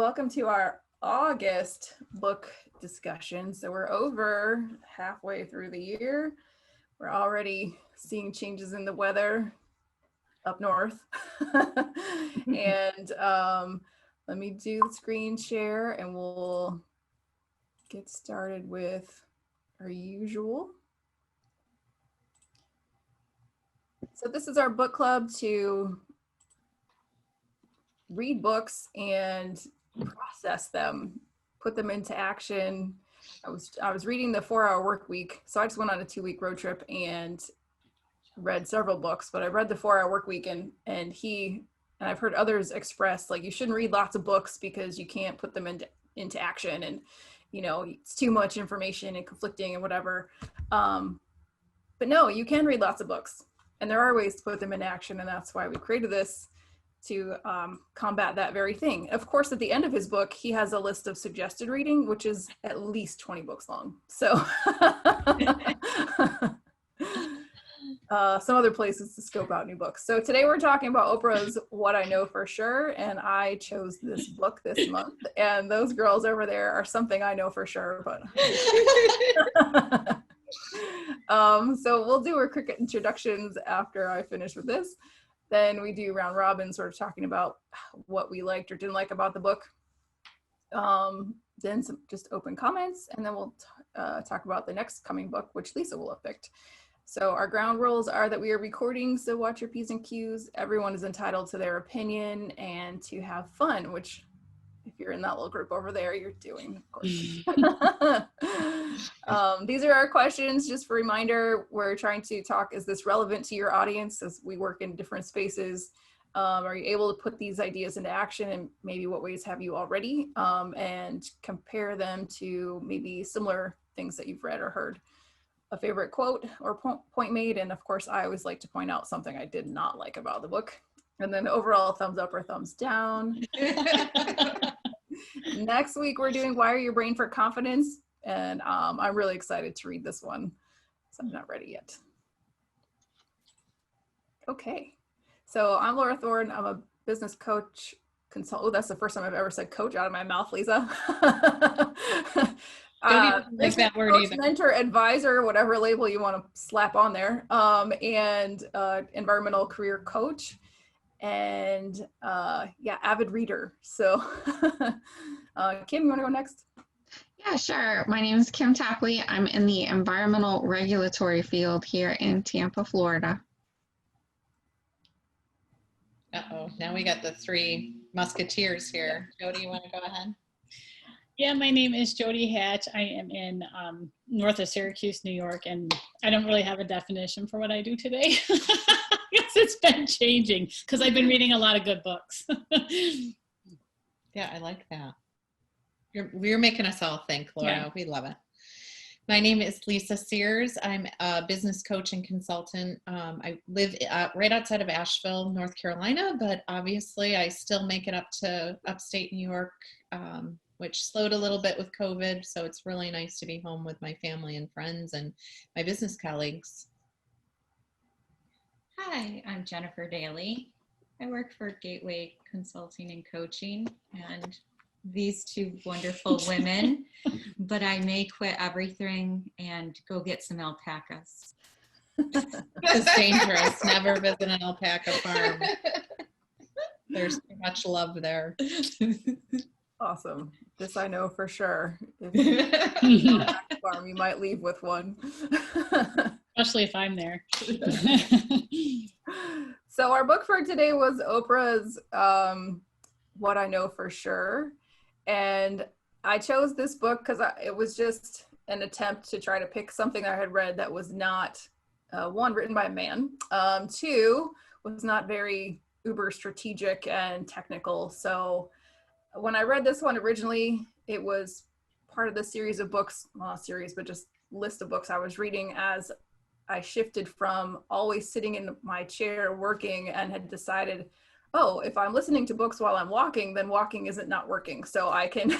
welcome to our August book discussion. So we're over halfway through the year. We're already seeing changes in the weather up north. And let me do the screen share and we'll get started with our usual. So this is our book club to read books and process them, put them into action. I was reading the 4-Hour Work Week, so I just went on a 2-week road trip and read several books, but I read the 4-Hour Work Week and I've heard others express like you shouldn't read lots of books because you can't put them into action, and you know it's too much information and conflicting and whatever. But no, you can read lots of books, and there are ways to put them into action, and that's why we created this, to combat that very thing. Of course, at the end of his book, he has a list of suggested reading, which is at least 20 books long. So some other places to scope out new books. So today we're talking about Oprah's What I Know for Sure, and I chose this book this month, and those girls over there are something I know for sure, but so we'll do our quick introductions after I finish with this. Then we do round robin, sort of talking about what we liked or didn't like about the book. Then some just open comments, and then we'll talk about the next coming book, which Lisa will have picked. So our ground rules are that we are recording, so watch your P's and Q's. Everyone is entitled to their opinion and to have fun, which if you're in that little group over there, you're doing, of course. These are our questions. Just for a reminder, we're trying to talk, is this relevant to your audience as we work in different spaces? Are you able to put these ideas into action, and maybe what ways have you already? And compare them to maybe similar things that you've read or heard. A favorite quote or point made, and of course, I always like to point out something I did not like about the book. And then overall thumbs up or thumbs down. Next week, we're doing Wire Your Brain for Confidence. And I'm really excited to read this one. So I'm not ready yet. Okay. So I'm Laura Thorne. I'm a business coach, consultant. Oh, that's the first time I've ever said coach out of my mouth, Lisa. Don't even like that word coach, either. Mentor, advisor, whatever label you want to slap on there. And environmental career coach. And yeah, avid reader. So Kim, you want to go next? Yeah, sure. My name is Kim Tapley. I'm in the environmental regulatory field here in Tampa, Florida. Uh-oh, now we got the three musketeers here. Jody, you want to go ahead? Yeah, my name is Jody Hatch. I am in north of Syracuse, New York, and I don't really have a definition for what I do today. Yes, it's been changing because I've been reading a lot of good books. Yeah, I like that. You're making us all think, Laura. Yeah. We love it. My name is Lisa Sears. I'm a business coach and consultant. I live right outside of Asheville, North Carolina, but obviously I still make it up to upstate New York, which slowed a little bit with COVID. So it's really nice to be home with my family and friends and my business colleagues. Hi, I'm Jennifer Daly. I work for Gateway Consulting and Coaching, and these two wonderful women, but I may quit everything and go get some alpacas. It's dangerous. Never visit an alpaca farm. There's too much love there. Awesome. This I know for sure. If you're on a farm, you might leave with one. Especially if I'm there. So our book for today was Oprah's What I Know for Sure. And I chose this book because it was just an attempt to try to pick something I had read that was not, one, written by a man, two, was not very uber strategic and technical. So when I read this one originally, it was part of the series of books, well, not series, but just list of books I was reading as I shifted from always sitting in my chair working and had decided, oh, if I'm listening to books while I'm walking, then walking isn't not working. So I can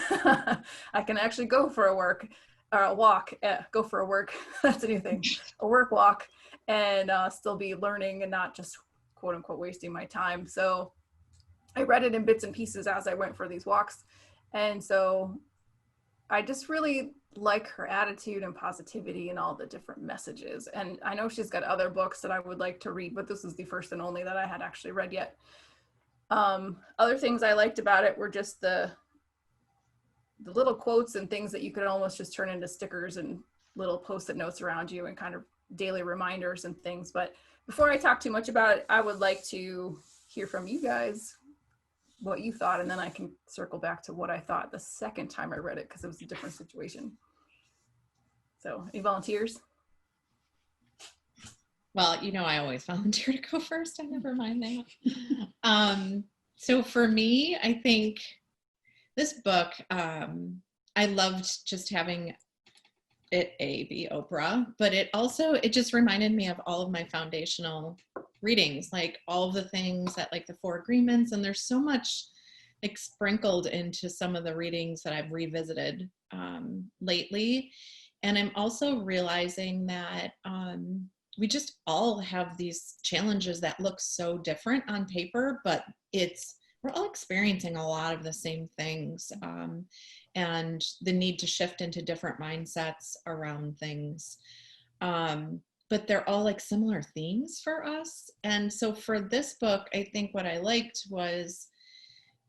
I can actually go for a walk, go for a work. That's a new thing, a work walk, and still be learning and not just quote unquote wasting my time. So I read it in bits and pieces as I went for these walks. And so I just really like her attitude and positivity and all the different messages. And I know she's got other books that I would like to read, but this is the first and only that I had actually read yet. Other things I liked about it were just the little quotes and things that you could almost just turn into stickers and little post-it notes around you and kind of daily reminders and things. But before I talk too much about it, I would like to hear from you guys what you thought, and then I can circle back to what I thought the second time I read it, because it was a different situation. So, any volunteers? Well, I always volunteer to go first. I never mind that. So for me, I think this book, I loved just having it be Oprah, but it just reminded me of all of my foundational readings, like all of the things that, like the 4 agreements, and there's so much like sprinkled into some of the readings that I've revisited lately. And I'm also realizing that we just all have these challenges that look so different on paper, but we're all experiencing a lot of the same things, and the need to shift into different mindsets around things. But they're all like similar themes for us. And so for this book, I think what I liked was,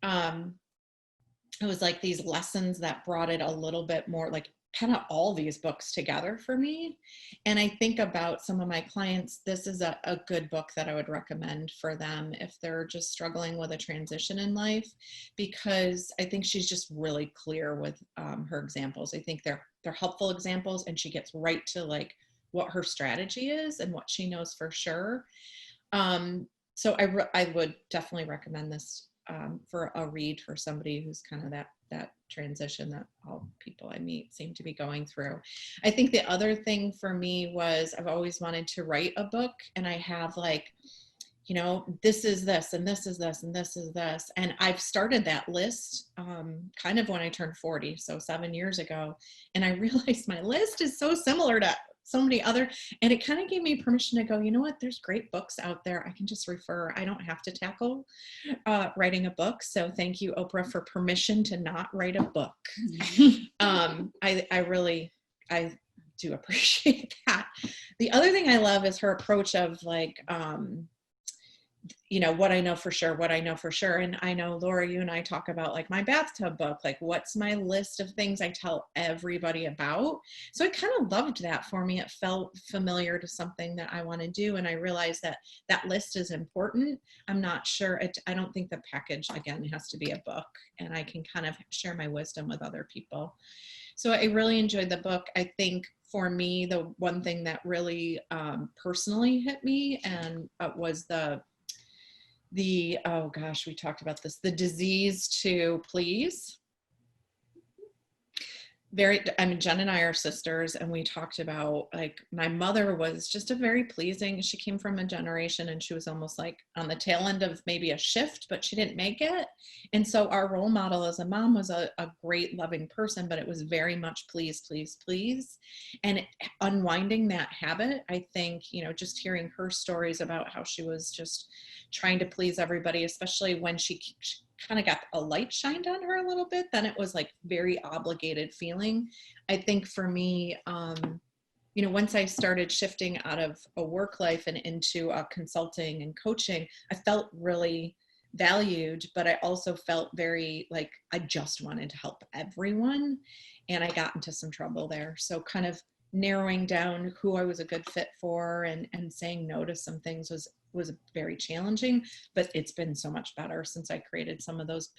it was like these lessons that brought it a little bit more, like kind of all these books together for me. And I think about some of my clients, this is a good book that I would recommend for them if they're just struggling with a transition in life, because I think she's just really clear with her examples. I think they're helpful examples, and she gets right to like what her strategy is and what she knows for sure. So I would definitely recommend this for a read for somebody who's kind of that transition that all people I meet seem to be going through. I think the other thing for me was I've always wanted to write a book, and I have like, this is this, and this is this, and this is this. And I've started that list kind of when I turned 40, so 7 years ago. And I realized my list is so similar to so many other, and it kind of gave me permission to go, you know what, there's great books out there. I can just refer. I don't have to tackle writing a book. So thank you, Oprah, for permission to not write a book. I do appreciate that. The other thing I love is her approach of like, what I know for sure. And I know, Laura, you and I talk about like my bathtub book, like what's my list of things I tell everybody about. So I kind of loved that for me. It felt familiar to something that I want to do. And I realized that list is important. I'm not sure. I don't think the package, again, has to be a book, and I can kind of share my wisdom with other people. So I really enjoyed the book. I think for me, the one thing that really personally hit me and was oh gosh, we talked about this, the disease to please. Jen and I are sisters, and we talked about like my mother was just she came from a generation, and she was almost like on the tail end of maybe a shift, but she didn't make it. And so our role model as a mom was a great loving person, but it was very much please, please, please. And unwinding that habit, I think, just hearing her stories about how she was just trying to please everybody, especially when she kind of got a light shined on her a little bit, then it was like very obligated feeling. I think for me, once I started shifting out of a work life and into consulting and coaching, I felt really valued, but I also felt very like I just wanted to help everyone, and I got into some trouble there. So kind of narrowing down who I was a good fit for and saying no to some things was very challenging, but it's been so much better since I created some of those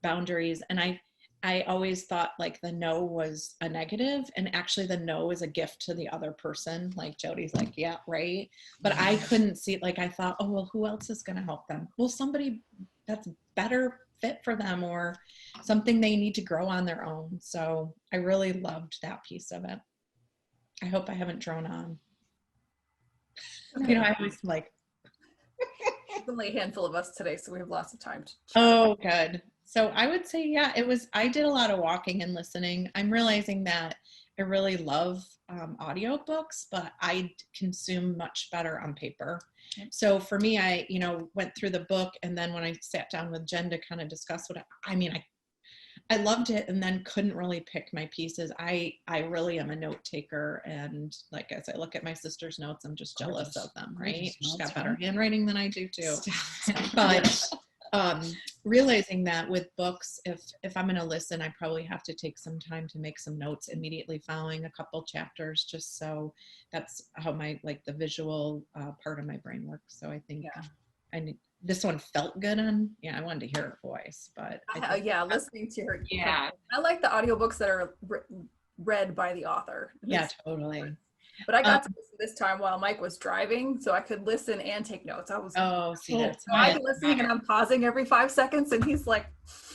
boundaries. And I always thought like the no was a negative, and actually the no is a gift to the other person. Like Jody's like, yeah, right. But I couldn't see it. Like I thought, oh, well, who else is going to help them? Well, somebody that's better fit for them, or something they need to grow on their own. So I really loved that piece of it. I hope I haven't drone on. I always like. There's only a handful of us today, so we have lots of time to chat. Oh, good. So I would say, yeah, I did a lot of walking and listening. I'm realizing that I really love audiobooks, but I consume much better on paper. So for me, I, went through the book, and then when I sat down with Jen to kind of discuss I loved it, and then couldn't really pick my pieces. I really am a note taker, and like as I look at my sister's notes, I'm just jealous of them, right? She's got better handwriting than I do too. But realizing that with books, if I'm going to listen, I probably have to take some time to make some notes immediately following a couple chapters, just so that's how my the visual part of my brain works. So I think I need. This one felt good on, I wanted to hear her voice, but listening to her. Yeah. I like the audiobooks that are read by the author. Yeah, totally. But I got to listen this time while Mike was driving, so I could listen and take notes. That's I'm listening and I'm pausing every 5 seconds, and he's like,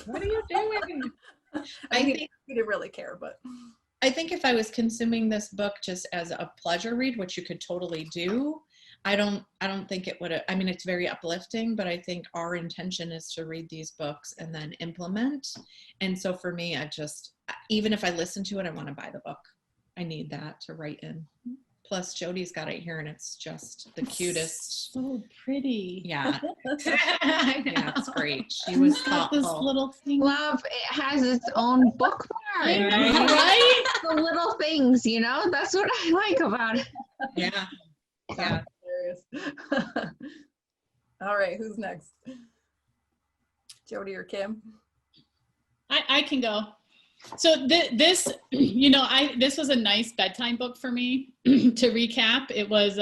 "What are you doing?" he didn't really care, but I think if I was consuming this book just as a pleasure read, which you could totally do, I don't think it would. I mean, it's very uplifting, but I think our intention is to read these books and then implement. And so for me, even if I listen to it, I want to buy the book. I need that to write in. Plus, Jody's got it here, and it's just the cutest. So pretty. Yeah. Yeah, it's great. She was thoughtful. This little thing. Love, it has its own bookmark. Right? The little things, that's what I like about it. Yeah. Yeah. All right, who's next? Jody or Kim? I can go. So this was a nice bedtime book for me. To recap, it was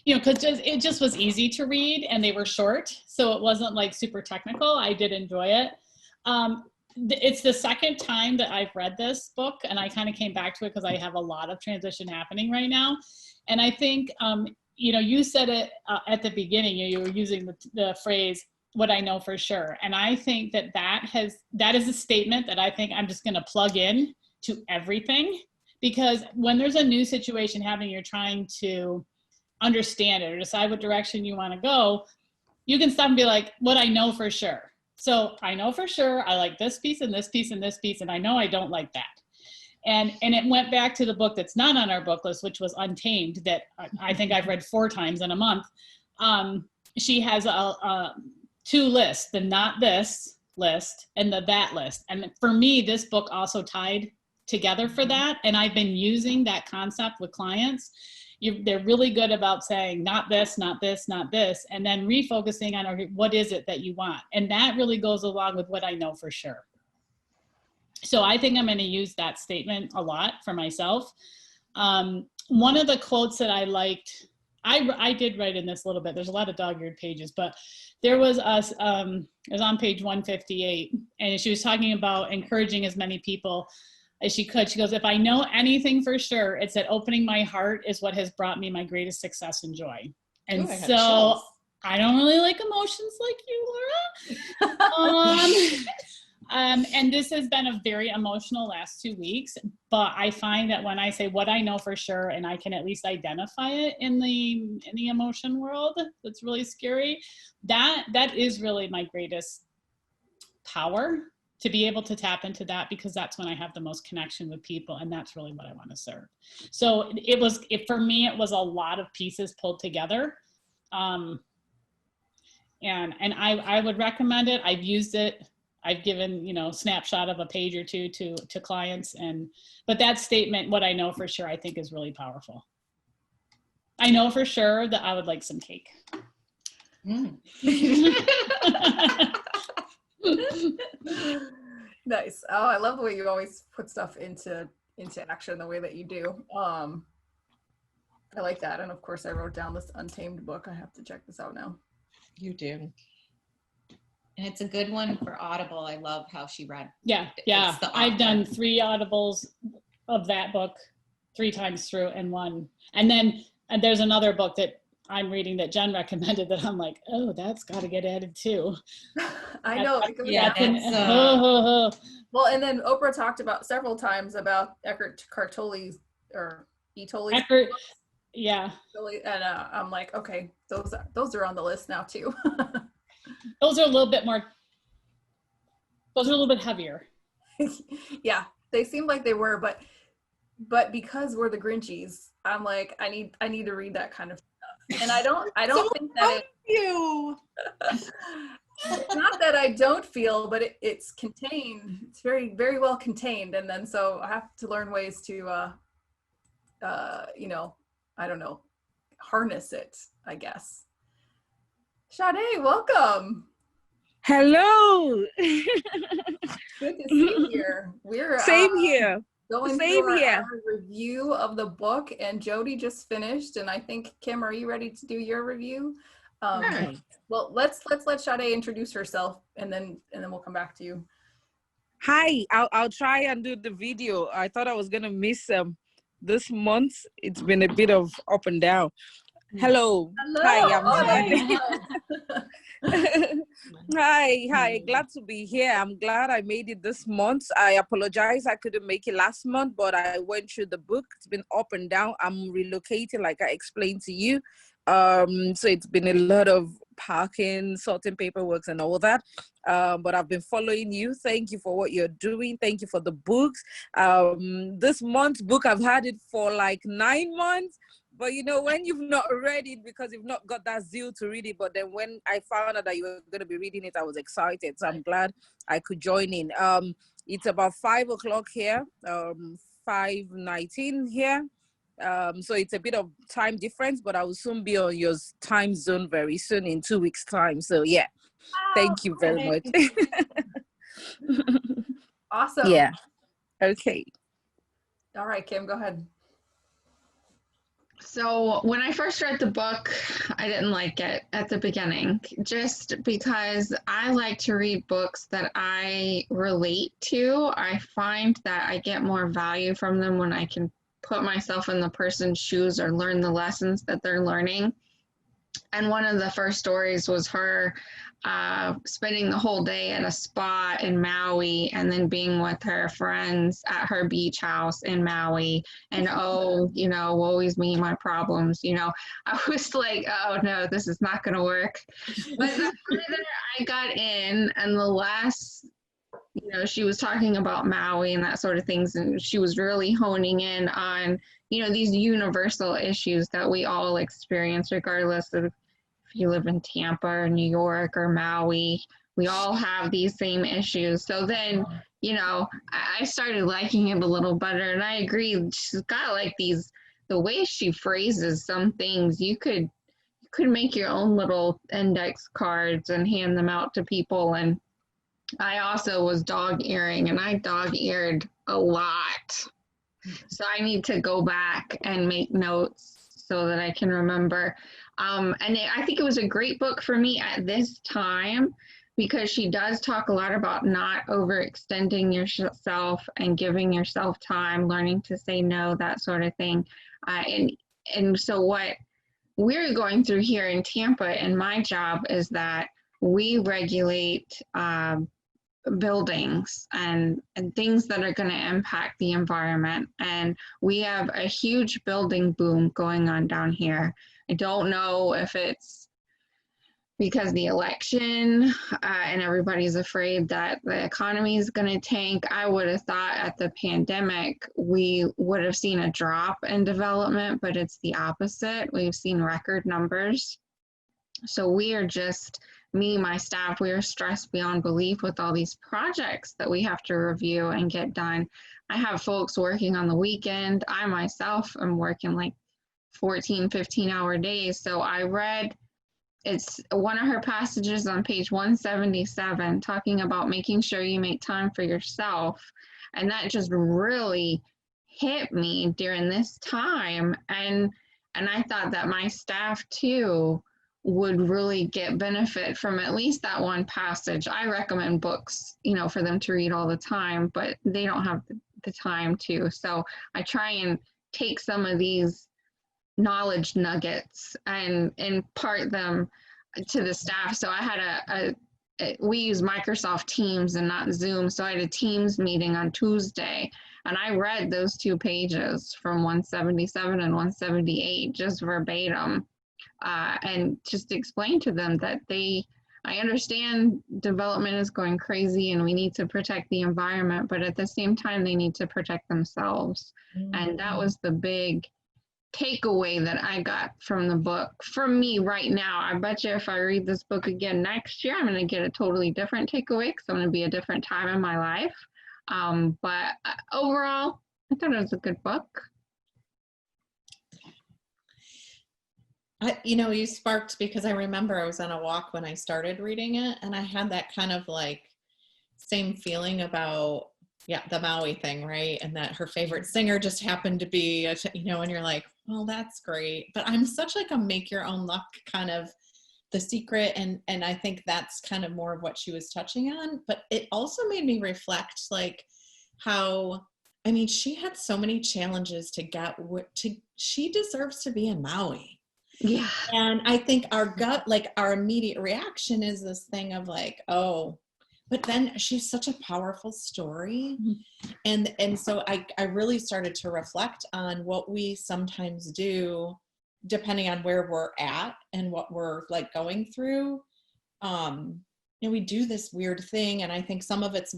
because it just was easy to read, and they were short, so it wasn't super technical. I did enjoy it. It's the second time that I've read this book, and I kind of came back to it because I have a lot of transition happening right now. And I think, you said it at the beginning, you were using the phrase, what I know for sure. And I think that is a statement that I think I'm just going to plug in to everything, because when there's a new situation happening, you're trying to understand it or decide what direction you want to go, you can stop and be like, what I know for sure. So I know for sure I like this piece and this piece and this piece, and I know I don't like that. And it went back to the book that's not on our book list, which was Untamed, that I think I've read 4 times in a month. She has two lists, the not this list and the that list. And for me, this book also tied together for that. And I've been using that concept with clients. They're really good about saying not this, not this, not this, and then refocusing on, okay, what is it that you want? And that really goes along with what I know for sure. So I think I'm going to use that statement a lot for myself. One of the quotes that I liked, I did write in this a little bit. There's a lot of dog-eared pages, but there was it was on page 158, and she was talking about encouraging as many people as she could. She goes, if I know anything for sure, it's that opening my heart is what has brought me my greatest success and joy. And so I don't really like emotions like you, Laura. And this has been a very emotional last 2 weeks, but I find that when I say what I know for sure, and I can at least identify it in the emotion world, that's really scary. That is really my greatest power, to be able to tap into that, because that's when I have the most connection with people, and that's really what I want to serve. So for me, it was a lot of pieces pulled together. And I would recommend it. I've used it. I've given, snapshot of a page or two to clients, but that statement, what I know for sure, I think is really powerful. I know for sure that I would like some cake. Nice. Oh, I love the way you always put stuff into action the way that you do. I like that. And of course I wrote down this Untamed book. I have to check this out now. You do. And it's a good one for Audible. I love how she read. Yeah. I've done 3 Audibles of that book 3 times through and one. And then there's another book that I'm reading that Jen recommended that I'm like, oh, that's got to get added too. I know. Well, and then Oprah talked about several times about Eckhart Tolle's or Tolle's. Eckhart, yeah. And I'm like, okay, those are on the list now too. Those are a little bit heavier. Yeah, they seemed like they were, but because we're the Grinchies, I'm like, I need to read that kind of stuff. And I don't so think that you. It's not that I don't feel, but it's contained. It's very, very well contained. And then so I have to learn ways to, you know, I don't know, harness it, I guess. Sade, welcome. Hello. Good to see you here. We're Same here. going Same through here. our review of the book, and Jody just finished. And I think, Kim, are you ready to do your review? Right. Well, let's let Sade introduce herself, and then we'll come back to you. Hi. I'll try and do the video. I thought I was gonna miss this month. It's been a bit of up and down. Hello. Hello. Hi. I'm Hi. Hi. Glad to be here. I'm glad I made it this month. I apologize I couldn't make it last month, but I went through the book. It's been up and down. I'm relocating, like I explained to you. So it's been a lot of packing, sorting paperwork and all that. But I've been following you. Thank you for what you're doing. Thank you for the books. This month's book, I've had it for like 9 months. But you know, when you've not read it because you've not got that zeal to read it, but then when I found out that you were going to be reading it, I was excited. So I'm glad I could join in. It's about 5 o'clock here, 5:19 here. So it's a bit of time difference, but I will soon be on your time zone very soon in 2 weeks' time. So yeah, thank you very much. Awesome. Yeah. Okay. All right, Kim, go ahead. So when I first read the book, I didn't like it at the beginning, just because I like to read books that I relate to. I find that I get more value from them when I can put myself in the person's shoes or learn the lessons that they're learning. And one of the first stories was her spending the whole day at a spa in Maui and then being with her friends at her beach house in Maui. And, oh, you know, woe is me, my problems, you know. I was like, oh, no, this is not going to work. But the further I got in, and the last, you know, she was talking about Maui and that sort of things, and she was really honing in on, you know, these universal issues that we all experience, regardless of if you live in Tampa or New York or Maui. We all have these same issues. So then, you know, I started liking it a little better, and I agree. She's got like these, the way she phrases some things, you could make your own little index cards and hand them out to people. And I also was dog-earing, and I dog-eared a lot. So I need to go back and make notes so that I can remember. I think it was a great book for me at this time, because she does talk a lot about not overextending yourself and giving yourself time, learning to say no, that sort of thing. And so what we're going through here in Tampa in my job is that we regulate buildings and things that are going to impact the environment. And we have a huge building boom going on down here. I don't know if it's because the election and everybody's afraid that the economy is going to tank. I would have thought at the pandemic, we would have seen a drop in development, but it's the opposite. We've seen record numbers. So we are just, me, my staff, we are stressed beyond belief with all these projects that we have to review and get done. I have folks working on the weekend. I myself am working like 14, 15-hour days. So I read, it's one of her passages on page 177, talking about making sure you make time for yourself. And that just really hit me during this time. And I thought that my staff too would really get benefit from at least that one passage. I recommend books, you know, for them to read all the time, but they don't have the time to. So I try and take some of these knowledge nuggets and impart them to the staff. So I had we use Microsoft Teams and not Zoom. So I had a Teams meeting on Tuesday, and I read those 2 pages from 177 and 178 just verbatim, and just explain to them that I understand development is going crazy and we need to protect the environment, but at the same time, they need to protect themselves. Mm-hmm. And that was the big takeaway that I got from the book, from me right now, I bet you if I read this book again next year, I'm going to get a totally different takeaway because I'm going to be a different time in my life. But overall, I thought it was a good book. You sparked, because I remember I was on a walk when I started reading it, and I had that kind of like same feeling about, the Maui thing, right? And that her favorite singer just happened to be, and you're like, well, that's great. But I'm such like a make your own luck kind of The Secret. And I think that's kind of more of what she was touching on. But it also made me reflect like how, I mean, she had so many challenges to get she deserves to be in Maui. Yeah. And I think our gut, like our immediate reaction is this thing of like, oh, but then she's such a powerful story. And so I really started to reflect on what we sometimes do, depending on where we're at and what we're like going through. We do this weird thing. And I think some of it's,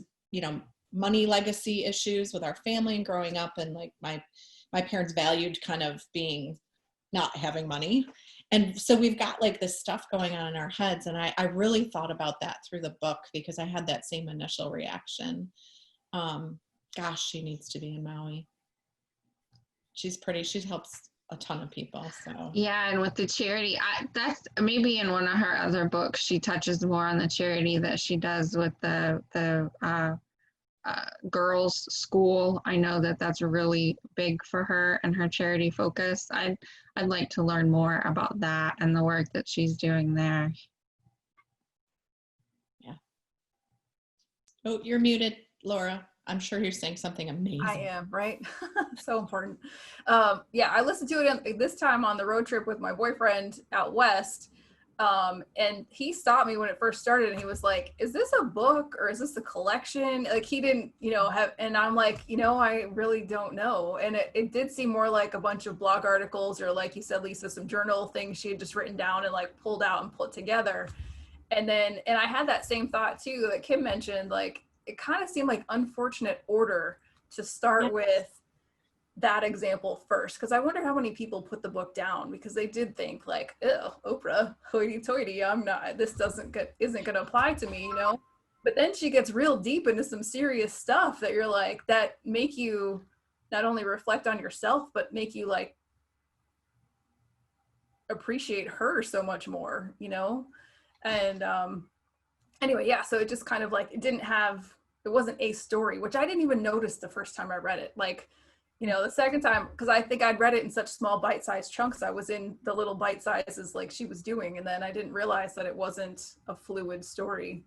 money legacy issues with our family and growing up. And like my parents valued kind of being not having money. And so we've got like this stuff going on in our heads. And I really thought about that through the book because I had that same initial reaction. Gosh, she needs to be in Maui. She's pretty, she helps a ton of people. So yeah, and with the charity, that's maybe in one of her other books, she touches more on the charity that she does with the girls' school. I know that that's really big for her and her charity focus. I'd like to learn more about that and the work that she's doing there. Yeah. Oh, you're muted, Laura. I'm sure you're saying something amazing. I am, right? So important. I listened to it this time on the road trip with my boyfriend out west. And he stopped me when it first started and he was like, is this a book or is this a collection? Like he didn't, have, and I'm like, I really don't know. And it did seem more like a bunch of blog articles or like you said, Lisa, some journal things she had just written down and like pulled out and put together. And I had that same thought too, that Kim mentioned, like, it kind of seemed like unfortunate order to start with that example first, because I wonder how many people put the book down because they did think like, ew, Oprah, hoity-toity, this isn't gonna apply to me, But then she gets real deep into some serious stuff that you're like, that make you not only reflect on yourself, but make you like appreciate her so much more, And anyway, so it just kind of like, it wasn't a story, which I didn't even notice the first time I read it. Like, the second time, because I think I'd read it in such small bite-sized chunks, I was in the little bite sizes like she was doing, and then I didn't realize that it wasn't a fluid story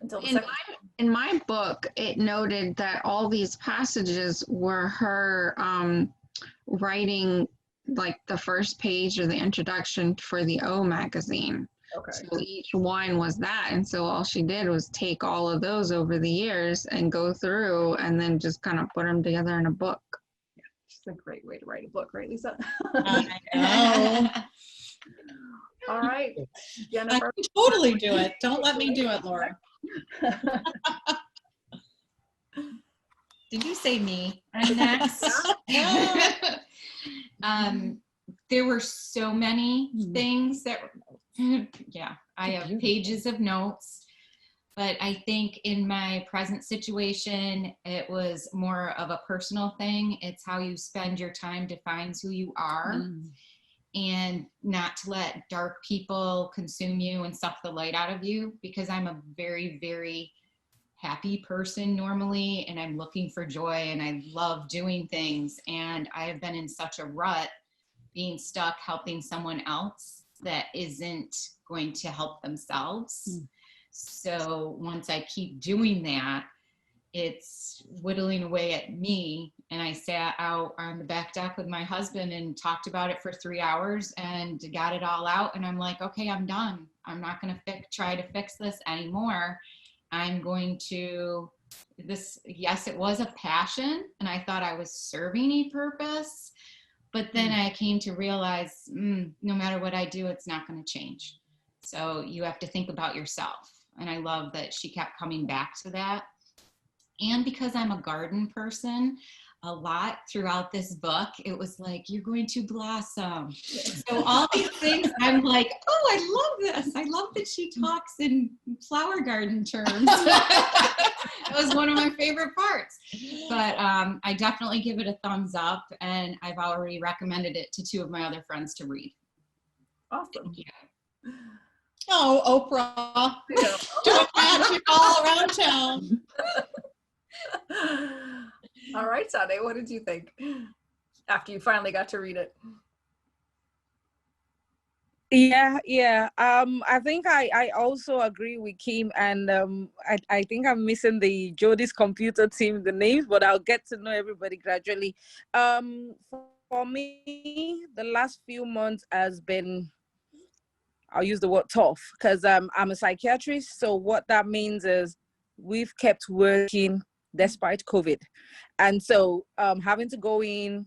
until the second time. In my book, it noted that all these passages were her writing like the first page or the introduction for the O magazine. Okay. So each one was that. And so all she did was take all of those over the years and go through and then just kind of put them together in a book. Yeah, it's a great way to write a book, right, Lisa? I know. All right, Jennifer. I can totally do it. Don't let me do it, Laura. Did you say me? I'm next. There were so many things that, I have pages of notes, but I think in my present situation, it was more of a personal thing. It's how you spend your time defines who you are, and not to let dark people consume you and suck the light out of you, because I'm a very, very happy person normally, and I'm looking for joy and I love doing things. And I have been in such a rut being stuck helping someone else that isn't going to help themselves. So once I keep doing that, it's whittling away at me. And I sat out on the back deck with my husband and talked about it for 3 hours and got it all out. And I'm like, okay, I'm done. I'm not going to try to fix this anymore. I'm going to yes, it was a passion and I thought I was serving a purpose, but then I came to realize, no matter what I do, it's not going to change. So you have to think about yourself. And I love that she kept coming back to that. And because I'm a garden person, a lot throughout this book, it was like, you're going to blossom. So all these things, I'm like, oh, I love this. I love that she talks in flower garden terms. That was one of my favorite parts. But I definitely give it a thumbs up, and I've already recommended it to 2 of my other friends to read. Awesome. Yeah. Oh, Oprah. Yeah. Doing magic all around town. All right, Sade, what did you think after you finally got to read it? Yeah. I think I also agree with Kim, and I think I'm missing the Jody's computer team, the names, but I'll get to know everybody gradually. For me, the last few months has been, I'll use the word tough, because I'm a psychiatrist. So what that means is we've kept working despite COVID. And so having to go in,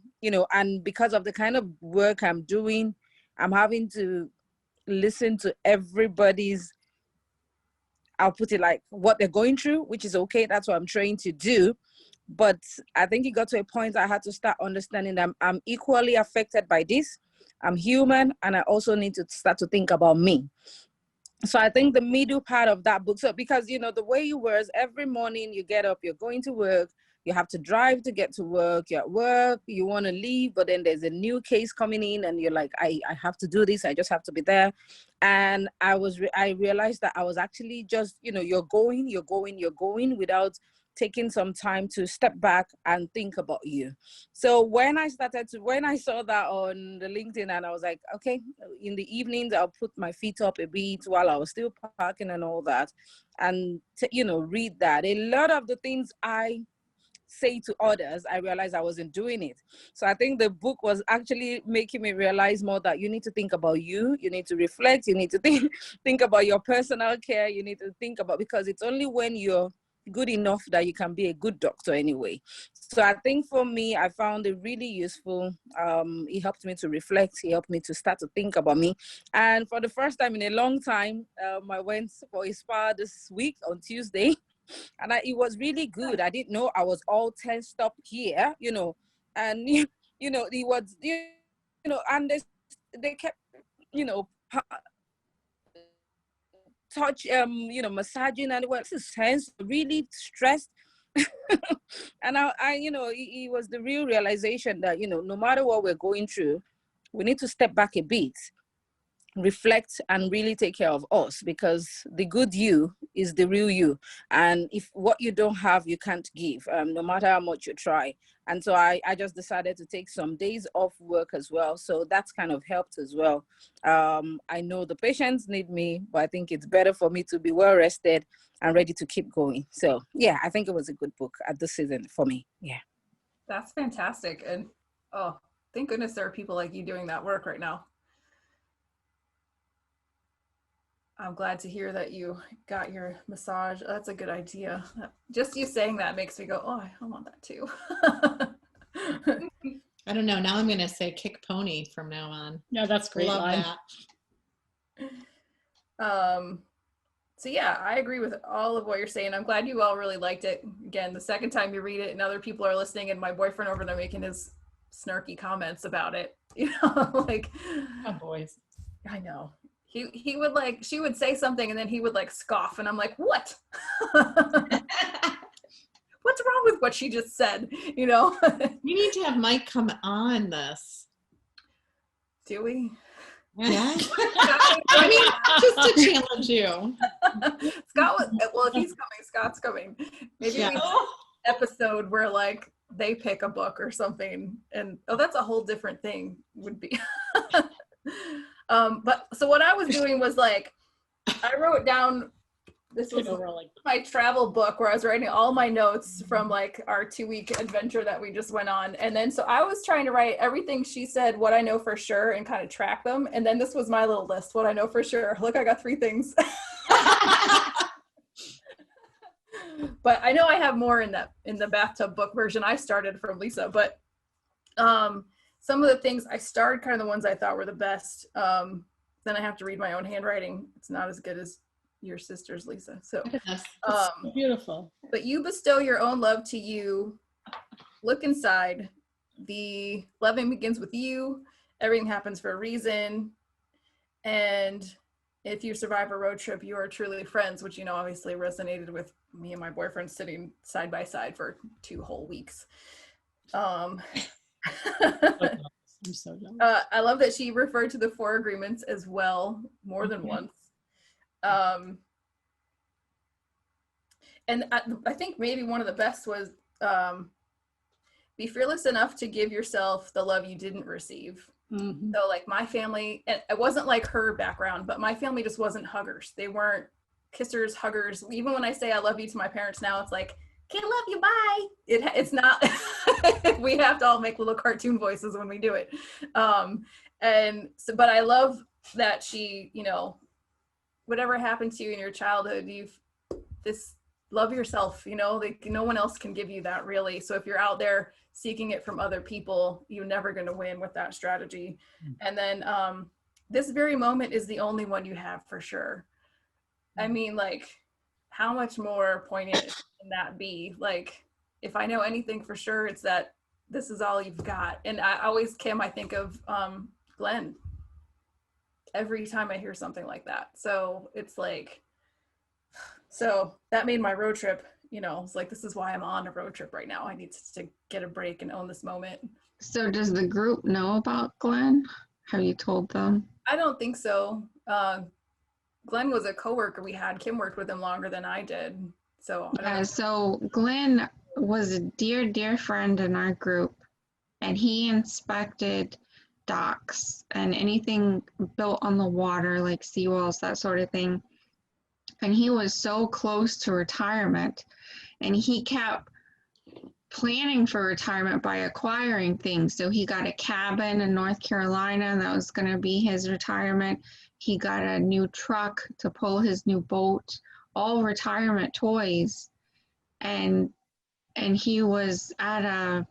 and because of the kind of work I'm doing, I'm having to listen to everybody's, I'll put it like what they're going through, which is okay. That's what I'm trying to do. But I think it got to a point I had to start understanding that I'm equally affected by this. I'm human, and I also need to start to think about me. So I think the middle part of that book, so because, the way you work, every morning you get up, you're going to work, you have to drive to get to work, you're at work, you want to leave, but then there's a new case coming in and you're like, I have to do this, I just have to be there. And I realized that I was actually just, you're going without taking some time to step back and think about you. So when I saw that on the LinkedIn, and I was like, okay, in the evenings, I'll put my feet up a bit while I was still parking and all that, and, read that. A lot of the things I say to others, I realized I wasn't doing it. So I think the book was actually making me realize more that you need to think about you need to reflect, you need to think about your personal care, you need to think about, because it's only when you're good enough that you can be a good doctor anyway. So I think for me, I found it really useful. It helped me to reflect, it helped me to start to think about me. And for the first time in a long time, I went for a spa this week on Tuesday, and it was really good. I didn't know I was all tensed up here, and it was, and they kept, touch, massaging, and it was tense, really stressed. And it was the real realization that, no matter what we're going through, we need to step back a bit, reflect, and really take care of us, because the good you is the real you. And if what you don't have, you can't give, no matter how much you try. And so I just decided to take some days off work as well. So that's kind of helped as well. I know the patients need me, but I think it's better for me to be well rested and ready to keep going. So yeah, I think it was a good book at this season for me. Yeah. That's fantastic. And oh, thank goodness there are people like you doing that work right now. I'm glad to hear that you got your massage. That's a good idea. Just you saying that makes me go, oh, I want that too. I don't know. Now I'm going to say kick pony from now on. No, that's great. Love line. that. So yeah, I agree with all of what you're saying. I'm glad you all really liked it. Again, the second time you read it and other people are listening, and my boyfriend over there making his snarky comments about it, like, Oh, boys. I know. He would she would say something and then he would scoff, and I'm like, what? What's wrong with what she just said? We need to have Mike come on this. Do we? Yeah. I mean, just to challenge you. Scott if he's coming, Scott's coming. Maybe we do an episode where they pick a book or something, and that's a whole different thing would be. But so what I was doing was I wrote down, this was my travel book where I was writing all my notes from our 2-week adventure that we just went on. And then, so I was trying to write everything she said, what I know for sure, and kind of track them. And then this was my little list, what I know for sure. Look, I got 3 things. But I know I have more in the bathtub book version I started from Lisa, but some of the things I started kind of the ones I thought were the best. Then I have to read my own handwriting. It's not as good as your sisters, Lisa. So, Look at this. Beautiful. but you bestow your own love to you. Look inside. The loving begins with you. Everything happens for a reason. And if you survive a road trip, you are truly friends, which, obviously resonated with me and my boyfriend sitting side by side for 2 whole weeks. I'm so jealous. I love that she referred to the 4 agreements as well, more than once. And I think maybe one of the best was be fearless enough to give yourself the love you didn't receive. Mm-hmm. So like my family, and it wasn't like her background, but my family just wasn't huggers. They weren't kissers, huggers. Even when I say I love you to my parents now, it's like, okay, love you, bye. It's not, we have to all make little cartoon voices when we do it. And so, but I love that she, whatever happened to you in your childhood, love yourself, like no one else can give you that really. So if you're out there seeking it from other people, you're never going to win with that strategy. And then this very moment is the only one you have for sure. I mean, like, how much more poignant can that be? Like, if I know anything for sure, it's that this is all you've got. And Kim, I think of Glenn every time I hear something like that. So it's like, so that made my road trip, it's like, this is why I'm on a road trip right now. I need to get a break and own this moment. So does the group know about Glenn? Have you told them? I don't think so. Glenn was a coworker we had. Kim worked with him longer than I did. So I don't know. So Glenn was a dear, dear friend in our group, and he inspected docks and anything built on the water, like seawalls, that sort of thing. And he was so close to retirement, and he kept planning for retirement by acquiring things. So he got a cabin in North Carolina that was going to be his retirement. He got a new truck to pull his new boat, all retirement toys. And he was at a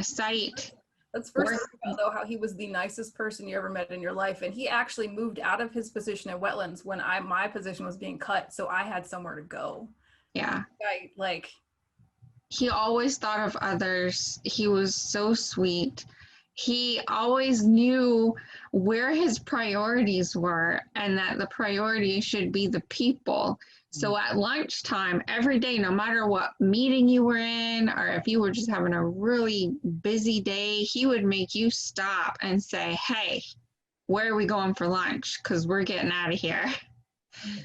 site. Let's first talk about, though, how he was the nicest person you ever met in your life. And he actually moved out of his position at Wetlands when my position was being cut. So I had somewhere to go. Yeah. He always thought of others. He was so sweet. He always knew where his priorities were, and that the priority should be the people. So at lunchtime, every day, no matter what meeting you were in, or if you were just having a really busy day, he would make you stop and say, hey, where are we going for lunch? Because we're getting out of here.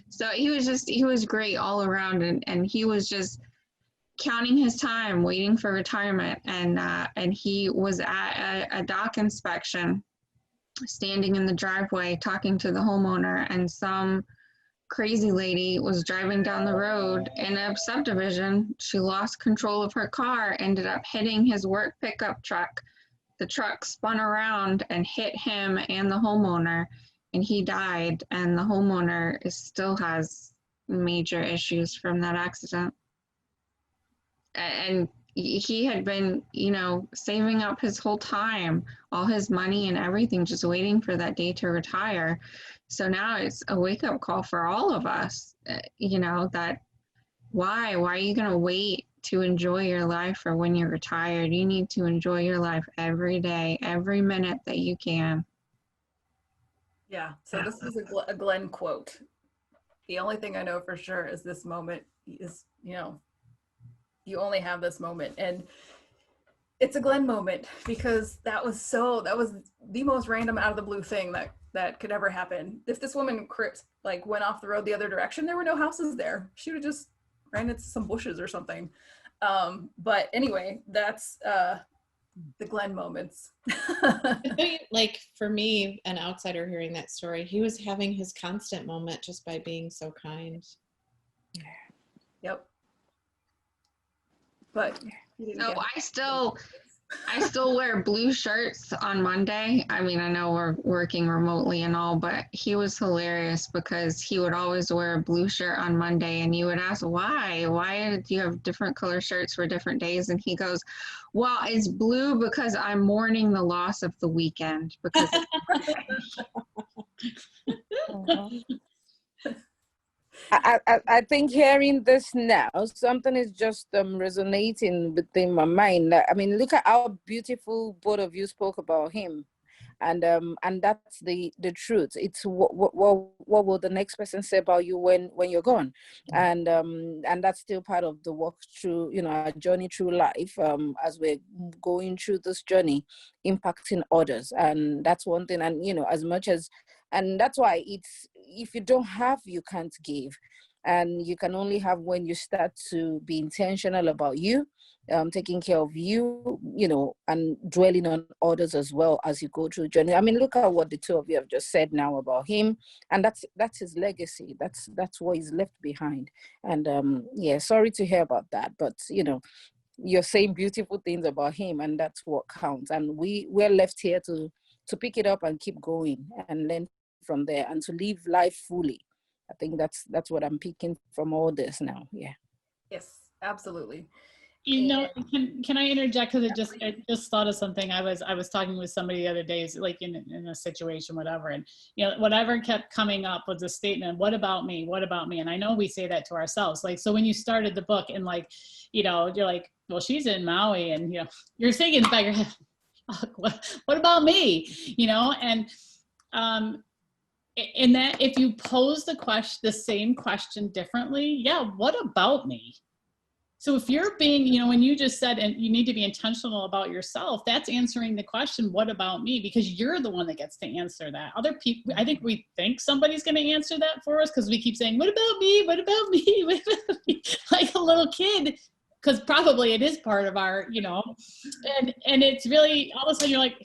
So he was great all around, and he was just counting his time, waiting for retirement. And he was at a dock inspection, standing in the driveway, talking to the homeowner, and some crazy lady was driving down the road in a subdivision. She lost control of her car, ended up hitting his work pickup truck. The truck spun around and hit him and the homeowner, and he died. And the homeowner still has major issues from that accident. And he had been, saving up his whole time, all his money and everything, just waiting for that day to retire. So now it's a wake-up call for all of us, that why are you going to wait to enjoy your life for when you're retired? You need to enjoy your life every day, every minute that you can. Yeah, so this is a Glenn quote. The only thing I know for sure is this moment is, you only have this moment. And it's a Glenn moment, because that was the most random out of the blue thing that could ever happen. If this woman went off the road the other direction, there were no houses there. She would just ran into some bushes or something. But anyway, that's the Glenn moments. Like for me, an outsider hearing that story, he was having his constant moment just by being so kind. Yep. But so I still wear blue shirts on Monday. I mean, I know we're working remotely and all, but he was hilarious because he would always wear a blue shirt on Monday, and you would ask, why do you have different color shirts for different days? And he goes, well, it's blue because I'm mourning the loss of the weekend. Because I think hearing this now, something is just resonating within my mind. I mean, look at how beautiful both of you spoke about him, and that's the truth. It's what will the next person say about you when you're gone, and that's still part of the walk through, our journey through life, as we're going through this journey, impacting others, and that's one thing. And as much as, and that's why it's, if you don't have, you can't give, and you can only have when you start to be intentional about you, taking care of you, and dwelling on others as well as you go through the journey. I mean, look at what the two of you have just said now about him, and that's his legacy. That's what he's left behind. And yeah, sorry to hear about that, but you're saying beautiful things about him, and that's what counts. And we're left here to pick it up and keep going and learn from there, and to live life fully. I think that's what I'm picking from all this now. Yeah. Yes, absolutely. Can I interject? Because I just thought of something. I was talking with somebody the other day, like in a situation, whatever, and whatever kept coming up was a statement. What about me? What about me? And I know we say that to ourselves. Like, so when you started the book, and like, you're like, well, she's in Maui, and you're thinking about your head, what about me? And in that, if you pose the same question differently, yeah, what about me? So if you're being, when you just said, and you need to be intentional about yourself, that's answering the question, what about me? Because you're the one that gets to answer that. Other people, I think we think somebody's going to answer that for us, because we keep saying, what about me? What about me? What about me? Like a little kid, because probably it is part of our, and it's really, all of a sudden you're like,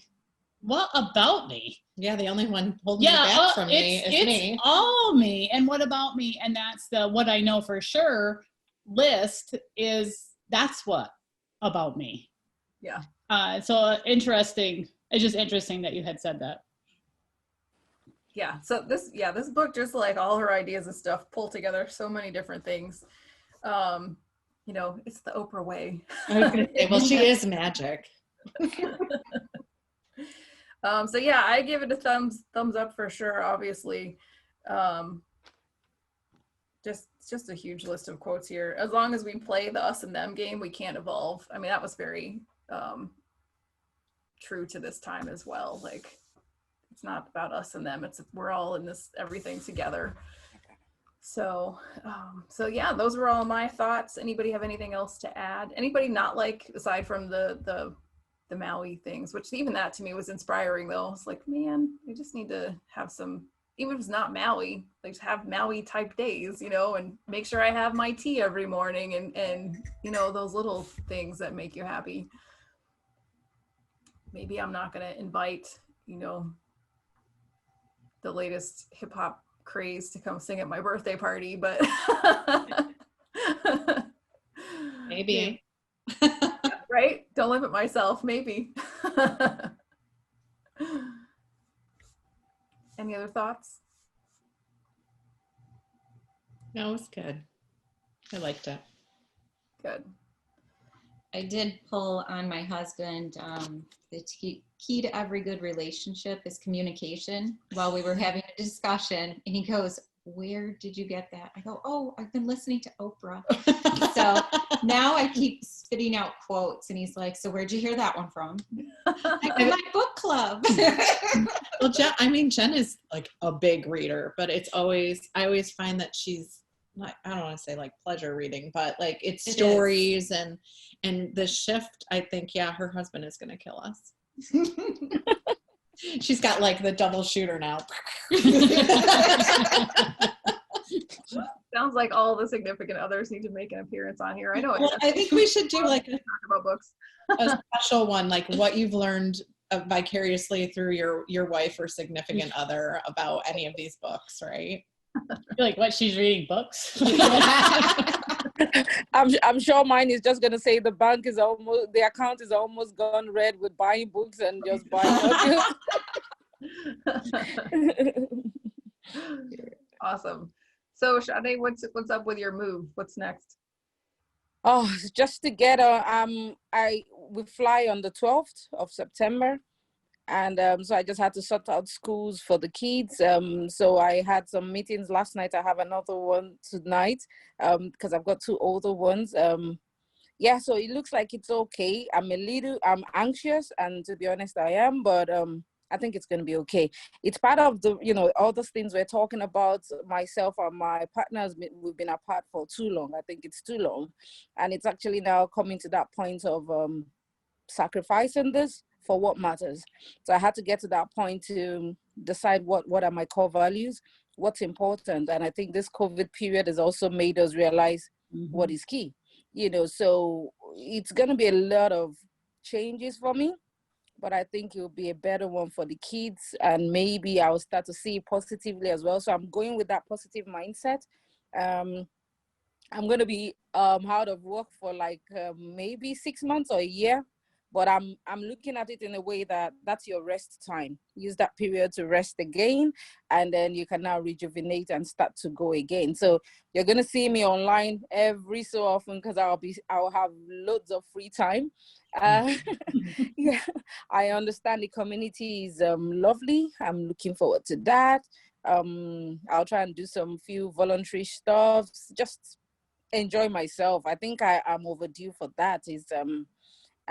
what about me? Yeah, the only one holding me back from me is me. It's all me. And what about me? And that's the what I know for sure list is, that's what about me. Yeah. So interesting. It's just interesting that you had said that. Yeah. So this book, just like all her ideas and stuff, pull together so many different things. It's the Oprah way. I was going to say, well, she is magic. So yeah, I give it a thumbs up for sure. Obviously, just a huge list of quotes here. As long as we play the us and them game, we can't evolve. I mean, that was very true to this time as well. Like, it's not about us and them. We're all in this everything together. So yeah, those were all my thoughts. Anybody have anything else to add? Anybody not like, aside from the Maui things, which even that to me was inspiring though. It's like, man, I just need to have some, even if it's not Maui, like have Maui type days, and make sure I have my tea every morning, and those little things that make you happy. Maybe I'm not going to invite, the latest hip hop craze to come sing at my birthday party, but maybe. Right? Don't limit myself, maybe. Any other thoughts? No, it's good. I liked it. Good. I did pull on my husband. The key to every good relationship is communication. While we were having a discussion, and he goes, "Where did you get that?" I go, "Oh, I've been listening to Oprah." So now I keep spitting out quotes, and he's like, "So where'd you hear that one from?" Like, in my book club. Well, Jen is like a big reader, but I always find that she's not, I don't want to say like pleasure reading, but like it's stories and the shift. I think, yeah, her husband is going to kill us. She's got like the double shooter now. Sounds like all the significant others need to make an appearance on here. I know. Well, I think we should do like talk about books. a special one, like what you've learned vicariously through your wife or significant other about any of these books, right? You're like, what, she's reading books? I'm sure mine is just gonna say the account is almost gone red with buying books and just buying books. Awesome. So Sade, what's up with your move? What's next? Oh, just to get we fly on the 12th of September, And so I just had to sort out schools for the kids. So I had some meetings last night. I have another one tonight because I've got two older ones. Yeah, so it looks like it's okay. I'm anxious, and to be honest, I am, but I think it's going to be okay. It's part of the, all those things we're talking about. Myself and my partners, we've been apart for too long. I think it's too long. And it's actually now coming to that point of sacrificing this for what matters. So I had to get to that point to decide what are my core values, what's important. And I think this COVID period has also made us realize what is key. So it's going to be a lot of changes for me, but I think it will be a better one for the kids, and maybe I'll start to see it positively as well. So I'm going with that positive mindset. I'm going to be out of work for like maybe 6 months or a year, but I'm looking at it in a way that that's your rest time. Use that period to rest again, and then you can now rejuvenate and start to go again. So you're going to see me online every so often because I'll have loads of free time. Yeah, I understand the community is lovely. I'm looking forward to that. I'll try and do some few voluntary stuff, just enjoy myself. I think I'm overdue for that.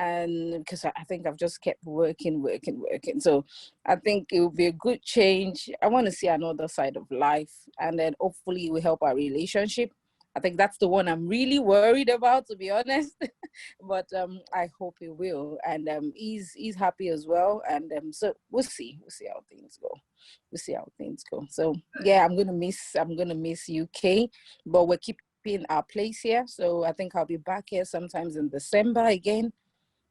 And because I think I've just kept working. So I think it will be a good change. I want to see another side of life, and then hopefully it will help our relationship. I think that's the one I'm really worried about, to be honest. But I hope it will, and he's happy as well. And so we'll see how things go. So yeah, I'm gonna miss UK, but we're keeping our place here. So I think I'll be back here sometimes in December again.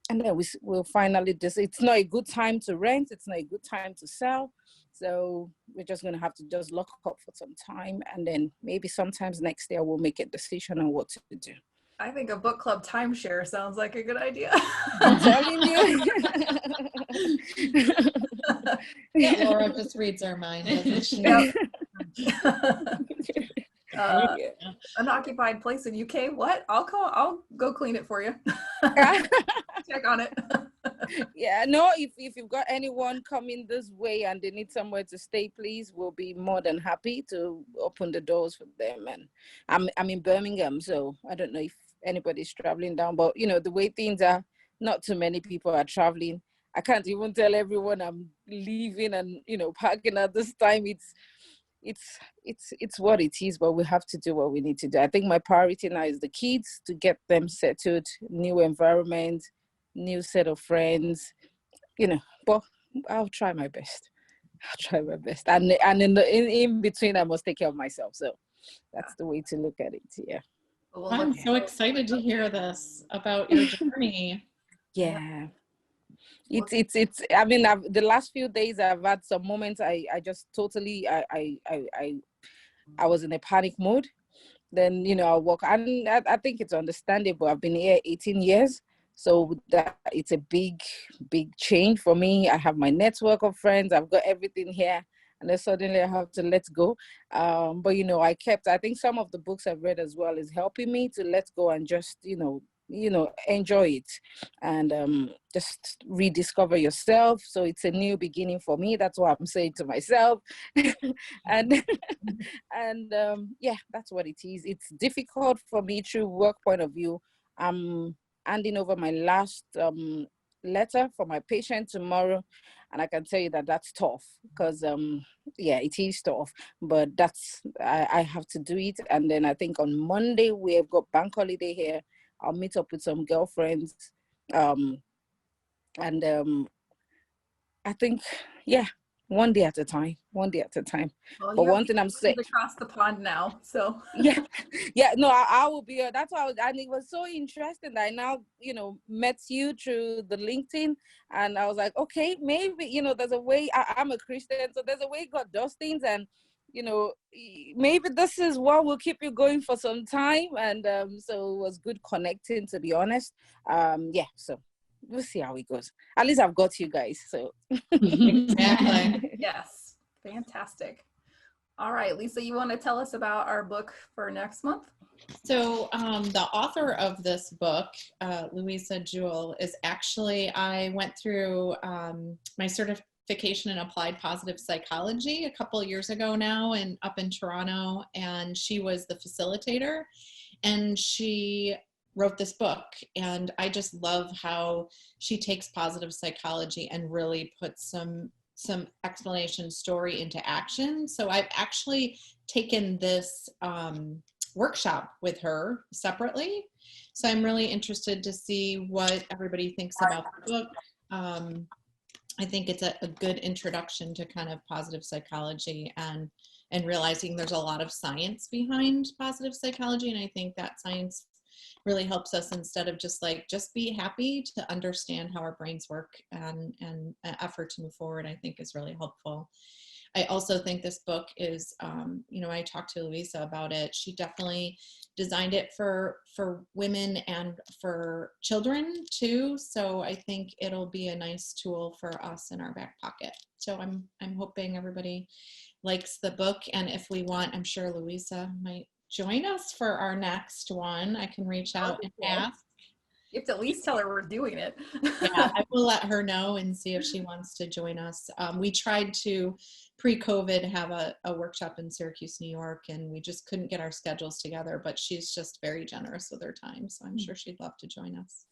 And then we'll finally it's not a good time to rent. It's not a good time to sell. So we're just going to have to just lock up for some time. And then maybe sometimes next year we'll make a decision on what to do. I think a book club timeshare sounds like a good idea. I'm telling you. Yeah, Laura just reads our mind, doesn't she? Yep. Unoccupied place in UK. What? I'll go clean it for you. Check on it. Yeah, no, if you've got anyone coming this way and they need somewhere to stay, please, we'll be more than happy to open the doors for them. And I'm in Birmingham, so I don't know if anybody's traveling down, but the way things are, not too many people are traveling. I can't even tell everyone I'm leaving and parking at this time. It's what it is, but we have to do what we need to do. I think my priority now is the kids, to get them settled, new environment, new set of friends, but I'll try my best. And in between, I must take care of myself. So that's the way to look at it. Yeah. I'm so excited to hear this about your journey. Yeah. It's I mean, the last few days I've had some moments I just totally I was in a panic mode. Then I walk, and I think it's understandable. I've been here 18 years, so that it's a big change for me. I have my network of friends, I've got everything here, and then suddenly I have to let go. But I think some of the books I've read as well is helping me to let go and just enjoy it, and just rediscover yourself. So it's a new beginning for me. That's what I'm saying to myself. and yeah, that's what it is. It's difficult for me through work point of view. I'm handing over my last letter for my patient tomorrow, and I can tell you that that's tough, because yeah, it is tough, but I have to do it. And then I think on Monday we have got bank holiday here. I'll meet up with some girlfriends, and I think, yeah, one day at a time. Well, But one thing I'm saying, across the pond now, so yeah, no, I will be. That's why and it was so interesting that I now met you through the LinkedIn, and I was like, okay, maybe there's a way. I'm a Christian, so there's a way God does things, and maybe this is what will keep you going for some time. And so it was good connecting, to be honest. Yeah, so we'll see how it goes. At least I've got you guys, so Exactly. yes, fantastic. All right, Lisa, you want to tell us about our book for next month? So the author of this book, Louisa Jewell, is actually, I went through my certification in applied positive psychology a couple of years ago now, and up in Toronto, and she was the facilitator, and she wrote this book. And I just love how she takes positive psychology and really puts some explanation, story into action. So I've actually taken this workshop with her separately. So I'm really interested to see what everybody thinks about the book. I think it's a good introduction to kind of positive psychology and realizing there's a lot of science behind positive psychology. And I think that science really helps us, instead of just be happy, to understand how our brains work, and an effort to move forward, I think, is really helpful. I also think this book is, I talked to Louisa about it. She definitely designed it for women and for children too. So I think it'll be a nice tool for us in our back pocket. So I'm hoping everybody likes the book. And if we want, I'm sure Louisa might join us for our next one. I can reach out and ask. You have to at least tell her we're doing it. Yeah, I will let her know and see if she wants to join us. We tried to, pre-COVID, have a workshop in Syracuse, New York, and we just couldn't get our schedules together, but she's just very generous with her time. So I'm sure she'd love to join us.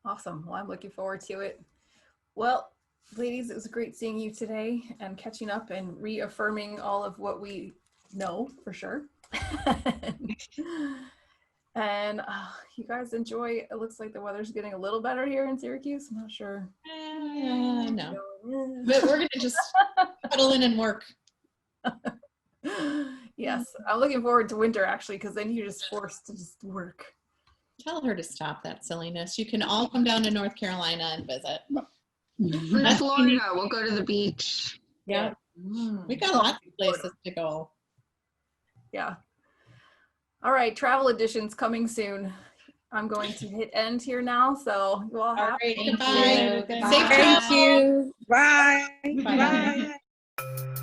Awesome. Well, I'm looking forward to it. Well, ladies, it was great seeing you today and catching up and reaffirming all of what we know for sure. And you guys enjoy. It looks like the weather's getting a little better here in Syracuse. I'm not sure. No, but we're gonna just settle in and work. Yes, I'm looking forward to winter actually, because then you're just forced to just work. Tell her to stop that silliness. You can all come down to North Carolina and visit. Florida, we'll go to the beach. Yeah, we got lots of places to go. Yeah. All right, travel editions coming soon. I'm going to hit end here now, so you all have. All right, goodbye. Thank you. Safe Thank travel. you. Bye. Bye. Bye.